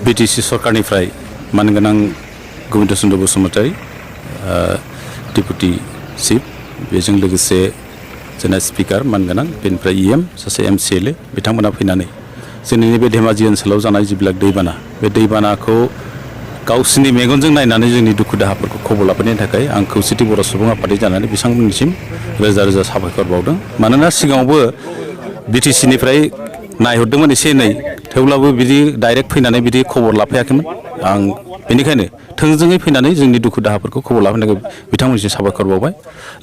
Btc सरकारनिफ्राय मानगोनां Govind Chandra Basumatary deputy chief बेजों लोगोसे जोंना स्पिकार मानगोनां बेनिफ्राय EM सासे MCLA बिथांमोना फैनानै जोंनि नैबे धेमाजि ओनसोलाव जानाय जिबिलाक दैबाना बे दैबानाखौ गावसिनि मेगनजों नायनानै जोंनि दुखु दाहाफोरखौ खबर लाफैनायनि थाखाय आं खौसेथि बर' सुबुं आफादनि जानानै बिथांमोननिसिम रोजा रोजा साबायखर बावदों मानोना सिगाङावबो BTC निफ्राय नायहरदोंमोन एसे एनै थेवब्लाबो बिदि डाइरेक्ट फैनानै बिदि खबर लाफैयाखैमोन आं बेनिखायनो थोंजोङै फैनानै जोंनि दुखु दाहाफोरखौ खबर लाफैनो थाखाय बिथांमोननिसिम साबायखर बावबाय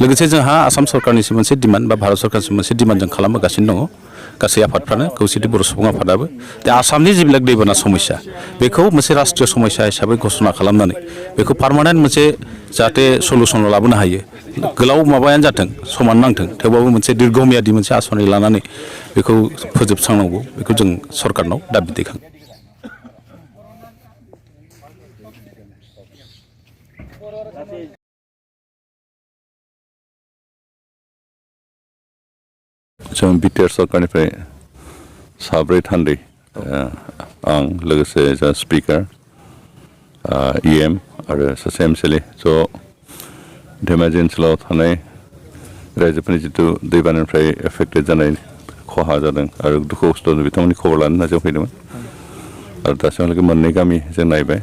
लोगोसे जोंहा आसाम सरकारनिसिम मोनसे डिमान्ड बा भारत सरकारनिसिम मोनसे डिमान्ड जों खालामगासिनो दङ गासै आफादफ्रानो खौसेथि बर' सुबुं आफादाबो दा आसामनि जिबिलाक दैबाना समस्या बेखौ मोनसे राष्ट्रीय समस्या हिसाबै घोषणा खालामनानै बेखौ पार्मानेन्ट मोनसे जाहाथे सलुसनाव लाबोनो हायो गोलाव माबायानो जाथों समान नांथों थेवबाबो मोनसे दीर्घमियादि मोनसे आसनि लानानै बेखौ फोजोबस्रांनांगौ बेखौ जों सरकारनाव दाबि दैखाङो जों BTR सरकारनिफ्राय साब्रै थान्दै आं लोगोसे जा स्पिकार EM आरो सासे MCLA ज' धेमाजि ओनसोलाव थानाय रायजोफोरनि जिथु दैबानानिफ्राय एफेक्टेड जानाय खहा जादों आरो दुखु खस्थ' बिथांमोननि खबर लानो होनना जों फैदोंमोन आरो दासिमहालागै मोननै गामि जों नायबाय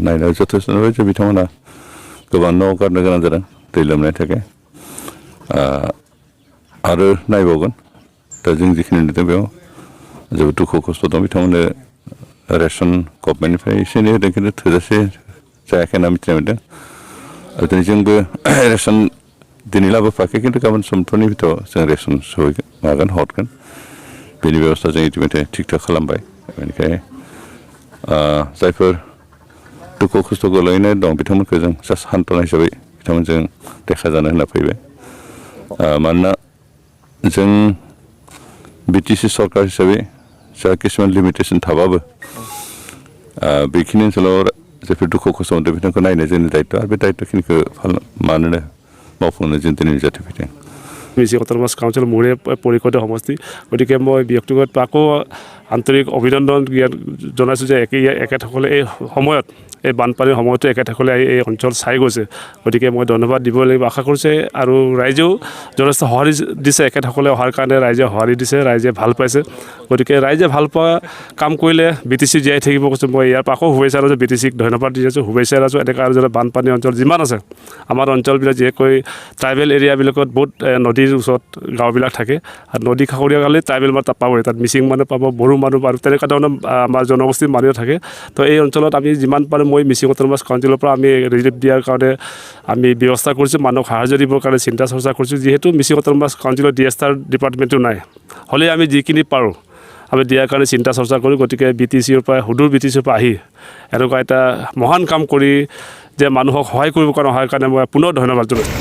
नायनायाव जथेस्थ' नुबाय जे बिथांमोना गोबां न' गारनो गोनां जादों दै लोमनायनि थाखाय आरो नायबावगोन दा जों जिखिनि नुदों बेयाव जोबोद दुखु खस्थ' दं बिथांमोननो रेसन गभर्नमेन्टनिफ्राय एसे एनै होदों खिन्थु थोजासे जायाखै होनना मिथिनो मोन्दों आरो दिनै जोंबो रेसन दिनै लाबोफायाखै खिन्थु गाबोन समफोरनि भितराव जों रेसन सहैगोन हरगोन बेनि बेबस्था जों इतिमध्य थिग थाक खालामबाय बेनिखायनो जायफोर दुखु खस्थ' गोलैनाय दं बिथांमोनखौ जों जास्ट हान्थना हिसाबै बिथांमोनजों देखा जानो होनना फैबाय मानोना जों BTC सरकार हिसाबै जा किसुमान लिमिटेसन थाबाबो बेखिनि ओनसोलाव जायफोर दुखु खस्थ' मोनदों बिथांखौ नायनाय जोंनि दायित्व आरो बे दायित्वखिनिखौ मानोनो मावफुंनो जों दिनै नुजाथि फैदों मिसिं अट'नमास काउन्सिल मोरे परिषदीय समष्टि गतिके मैं व्यक्तिगत आको आन्तरिक अभिनन्दन जनाइছোঁ যে একেসকলে এই সময়ত এই বানপানীৰ সময়তো একেসকলে এই অঞ্চল চাই গৈছে গতিকে মই ধন্যবাদ দিব লাগিব আশা কৰিছে আৰু ৰাইজেও যথেষ্ট সঁহাৰি দিছে একেসকলে অহাৰ কাৰণে ৰাইজে সঁহাৰি দিছে ৰাইজে ভাল পাইছে গতিকে ৰাইজে ভাল পোৱা কাম কৰিলে BTC জীয়াই থাকিব কৈছোঁ মই ইয়াৰ আকৌ শুভেচ্ছা আৰু BTCক ধন্যবাদ দি আছোঁ শুভেচ্ছা আছোঁ এনেকৈ আৰু যাতে বানপানী অঞ্চল যিমান আছে আমাৰ অঞ্চলবিলাক যিহেকৈ ট্ৰাইবেল এৰিয়াবিলাকত বহুত নদীৰ ওচৰত গাঁওবিলাক থাকে আৰু নদী কাষৰীয়া গালে ট্ৰাইবেল মানুহ তাত পাবই তাত মিচিং মানুহ পাব বড়ো মানুহ আৰু তেনেকুৱা ধৰণৰ আমাৰ জনগোষ্ঠীৰ মানুহ থাকে তো এই অঞ্চলত আমি যিমান পাৰোঁ মই মিচিং অট'নমাছ কাউন্সিলৰ পৰা আমি ৰিলিফ দিয়াৰ কাৰণে আমি ব্যৱস্থা কৰিছোঁ মানুহক সাহায্য দিবৰ কাৰণে চিন্তা চৰ্চা কৰিছোঁ যিহেতু মিচিং অট'নমাছ কাউন্সিলৰ DSR ডিপাৰ্টমেণ্টটো নাই হ'লে আমি যিখিনি পাৰোঁ আমি দিয়াৰ কাৰণে চিন্তা চৰ্চা কৰোঁ গতিকে BTCৰ পৰা সুদূৰ BTCৰ পৰা আহি এনেকুৱা এটা মহান কাম কৰি যে মানুহক সহায় কৰিব কাৰণে মই পুনৰ ধন্যবাদ জনাইছোঁ